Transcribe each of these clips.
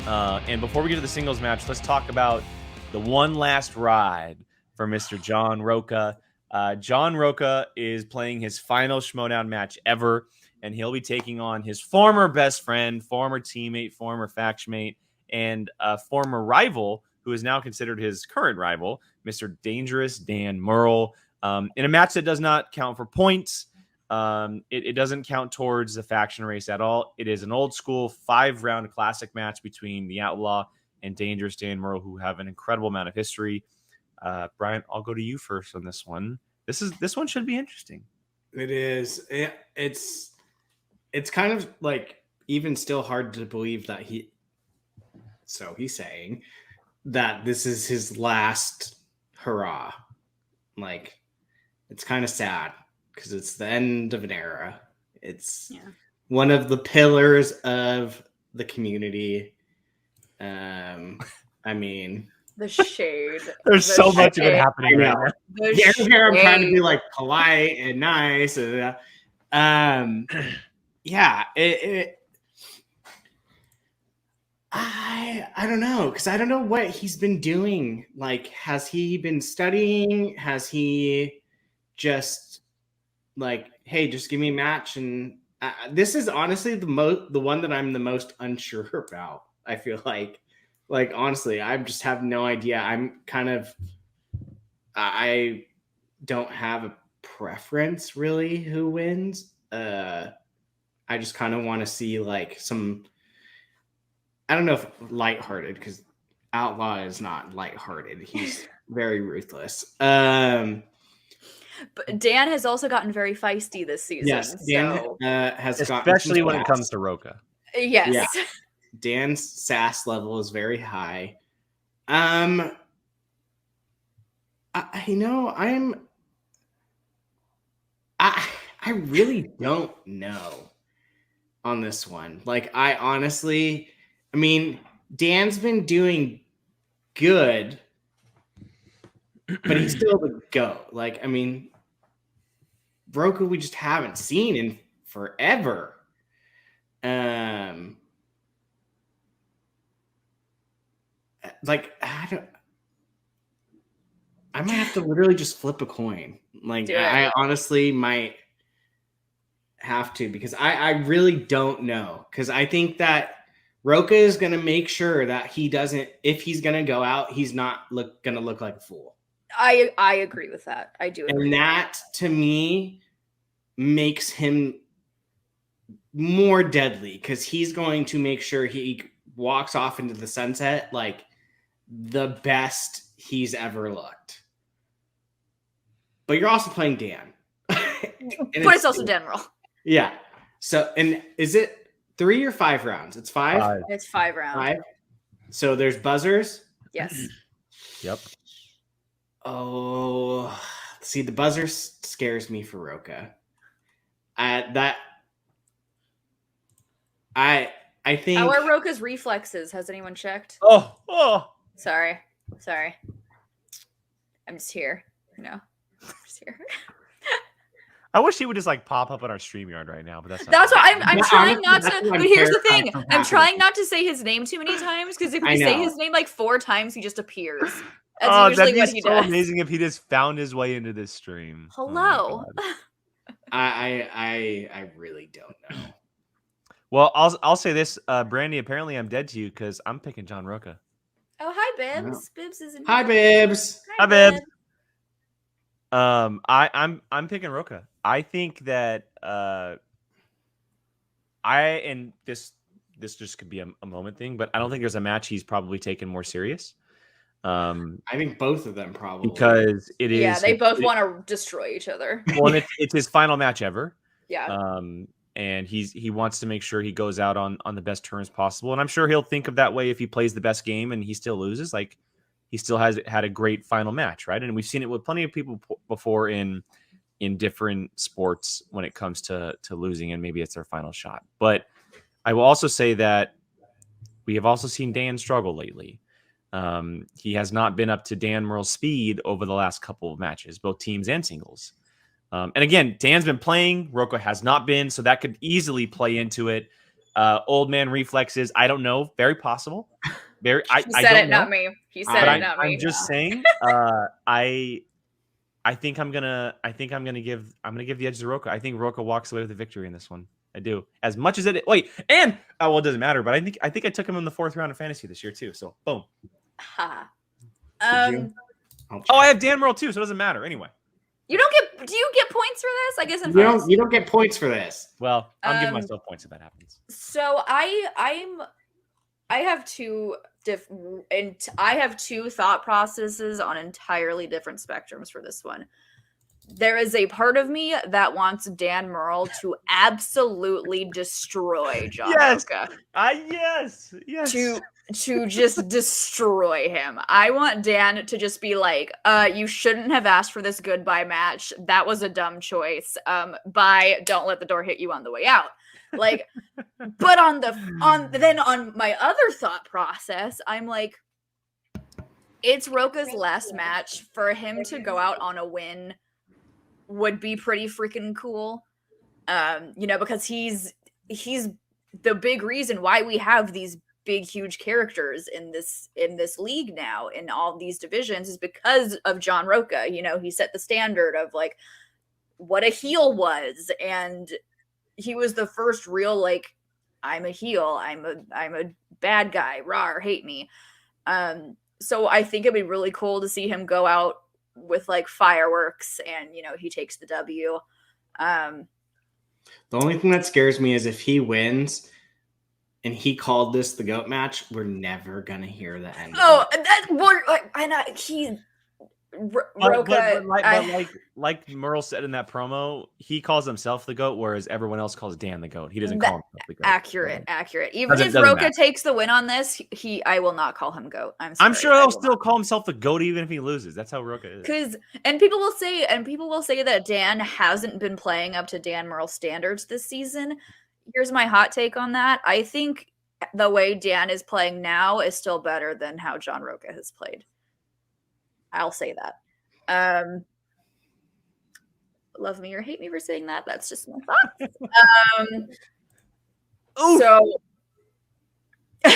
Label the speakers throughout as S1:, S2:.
S1: And before we get to the singles match, let's talk about the one last ride for Mr. John Rocha. John Rocha is playing his final Schmoedown match ever, and he'll be taking on his former best friend, former teammate, former faction mate, and former rival, who is now considered his current rival, Mr. Dangerous Dan Murrell, in a match that does not count for points. It doesn't count towards the faction race at all. It is an old school 5-round classic match between the Outlaw and Dangerous Dan Murrell, who have an incredible amount of history. Brian, I'll go to you first on this one. This one should be interesting.
S2: It is. It's kind of like even still hard to believe that he's saying that this is his last hurrah. Like, it's kind of sad because it's the end of an era. It's one of the pillars of the community. I mean,
S3: the shade.
S1: There's so much of it happening right now.
S2: Here I'm trying to be like polite and nice. I don't know, because I don't know what he's been doing. Like, has he been studying? Has he just like, hey, just give me a match? And this is honestly the one that I'm the most unsure about. I feel like honestly, I just have no idea. I don't have a preference really who wins. I just kind of want to see like some, I don't know if lighthearted, because Outlaw is not lighthearted. He's very ruthless.
S3: But Dan has also gotten very feisty this season.
S2: Yes, Dan has gotten,
S1: especially when it comes to Rocha.
S3: Yes.
S2: Yeah. Dan's sass level is very high. I really don't know on this one. Like, I mean, Dan's been doing good, but he's still the GOAT. Like, I mean, Rocha we just haven't seen in forever. Like, I might have to literally just flip a coin. Like, I honestly might have to, because I really don't know. Because I think that Rocha is going to make sure that he doesn't, if he's going to go out, he's not going to look like a fool.
S3: I agree with that. I do agree.
S2: And that, to me, makes him more deadly, because he's going to make sure he walks off into the sunset like the best he's ever looked. But you're also playing Dan.
S3: But it's also Dan Murrell.
S2: Yeah. So, and is it 3 or 5 rounds? It's 5?
S3: It's 5 rounds.
S2: 5? So there's buzzers?
S3: Yes.
S1: Yep.
S2: Oh, see, the buzzer scares me for Rocha. I think.
S3: How are Rocha's reflexes? Has anyone checked?
S1: Oh.
S3: Sorry. I'm just here. No, I'm just here.
S1: I wish he would just like pop up on our StreamYard right now, but that's
S3: what I'm trying not to. But here's the thing: I'm trying not to say his name too many times, because if you say his name like 4 times, he just appears. That's usually what he does.
S1: Amazing if he just found his way into this stream.
S3: Hello.
S2: Oh, I really don't know.
S1: Well, I'll say this, Brandy. Apparently, I'm dead to you because I'm picking John Rocha.
S3: Oh, hi, Bibbs. Bibbs is in
S2: here. Hi, Bibbs.
S1: Hi, Bibbs. I'm picking Rocha. I think that this just could be a moment thing, but I don't think there's a match he's probably taken more serious.
S2: I think both of them probably,
S1: because it is.
S3: Yeah, they both want to destroy each other.
S1: Well, and it's his final match ever.
S3: Yeah.
S1: And he wants to make sure he goes out on the best terms possible, and I'm sure he'll think of that way if he plays the best game and he still loses. Like, he still has had a great final match, right? And we've seen it with plenty of people before in different sports when it comes to losing, and maybe it's their final shot. But I will also say that we have also seen Dan struggle lately. He has not been up to Dan Murrell's speed over the last couple of matches, both teams and singles. And again, Dan's been playing, Rocha has not been, so that could easily play into it. Old man reflexes. I don't know. Very possible. Very.
S3: He said it, not me. He said it, not me.
S1: I'm just saying. I think I'm gonna give the edge to Rocha. I think Rocha walks away with the victory in this one. I do. As much as it it doesn't matter, but I think I took him in the 4th round of fantasy this year too. So boom.
S3: Ha.
S2: I
S1: have Dan Murrell too, so it doesn't matter anyway.
S3: Do you get points for this? I guess
S2: you don't get points for this.
S1: Well, I'm giving myself points if that happens.
S3: So I have two thought processes on entirely different spectrums for this one. There is a part of me that wants Dan Murrell to absolutely destroy John Rocha.
S1: Yes.
S3: To just destroy him. I want Dan to just be like, you shouldn't have asked for this goodbye match. That was a dumb choice. Bye. Don't let the door hit you on the way out. Like, but on my other thought process, I'm like, it's Rocha's last match. For him to go out on a win would be pretty freaking cool. Because he's the big reason why we have these big, huge characters in this league now, in all these divisions, is because of John Rocha. He set the standard of like what a heel was, and he was the first real like, I'm a heel, I'm a bad guy, rawr, hate me. So I think it'd be really cool to see him go out with like fireworks and he takes the W.
S2: The only thing that scares me is if he wins and he called this the GOAT match, we're never gonna hear the end.
S3: Oh, Rocha.
S1: Like Murrell said in that promo, he calls himself the GOAT, whereas everyone else calls Dan the GOAT. He doesn't call himself the GOAT.
S3: Accurate. Even if Rocha takes the win on this, I will not call him GOAT.
S1: I'm sure he'll still call himself the GOAT even if he loses. That's how Rocha is.
S3: And people will say that Dan hasn't been playing up to Dan Murrell standards this season. Here's my hot take on that. I think the way Dan is playing now is still better than how John Rocha has played. I'll say that. Love me or hate me for saying that. That's just my thoughts. So, but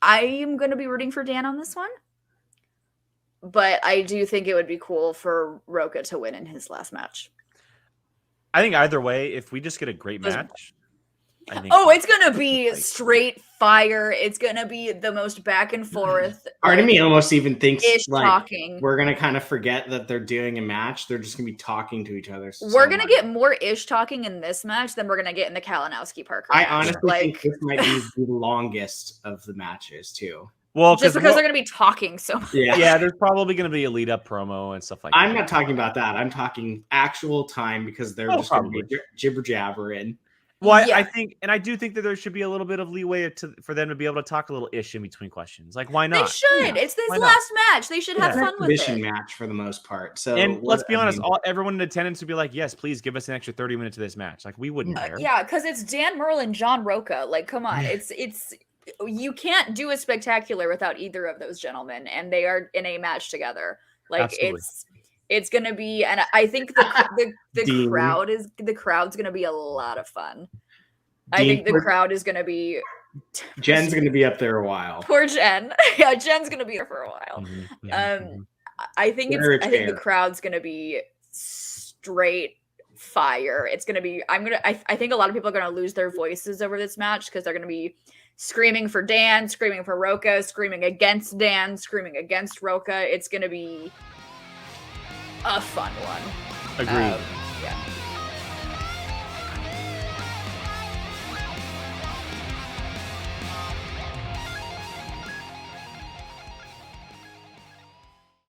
S3: I am going to be rooting for Dan on this one. But I do think it would be cool for Rocha to win in his last match.
S1: I think either way, if we just get a great match.
S3: It's going to be straight fire. It's going to be the most back and forth.
S2: Part of me almost even thinks like
S3: talking.
S2: We're going to kind of forget that they're doing a match. They're just going to be talking to each other.
S3: We're going to get more ish talking in this match than we're going to get in the Kalinowski Parker match.
S2: I honestly think this might be the longest of the matches too.
S1: Well,
S3: just because they're going to be talking so much.
S1: Yeah, there's probably going to be a lead-up promo and stuff like that.
S2: I'm not talking about that. I'm talking actual time because they're just going to be jibber-jabbering.
S1: Well, I think, and I do think that there should be a little bit of leeway for them to be able to talk a little ish in between questions. Like, why not?
S3: They should. Yeah. It's this last match. They should have fun with it.
S2: Match for the most part. So,
S1: and let's be honest, everyone in attendance would be like, "Yes, please give us an extra 30 minutes of this match." Like, we wouldn't care.
S3: Yeah, because it's Dan Murrell and John Rocha. Like, come on, it's. You can't do a spectacular without either of those gentlemen, and they are in a match together. Like, absolutely. It's gonna be, and I think the crowd's gonna be a lot of fun. I think the crowd is gonna be.
S2: Jen's gonna be up there a while.
S3: Poor Jen. Yeah, Jen's gonna be there for a while. I think the crowd's gonna be straight fire. It's gonna be. I think a lot of people are gonna lose their voices over this match because they're gonna be screaming for Dan, screaming for Rocha, screaming against Dan, screaming against Rocha. It's gonna be a fun one.
S1: Agreed.
S3: Yeah.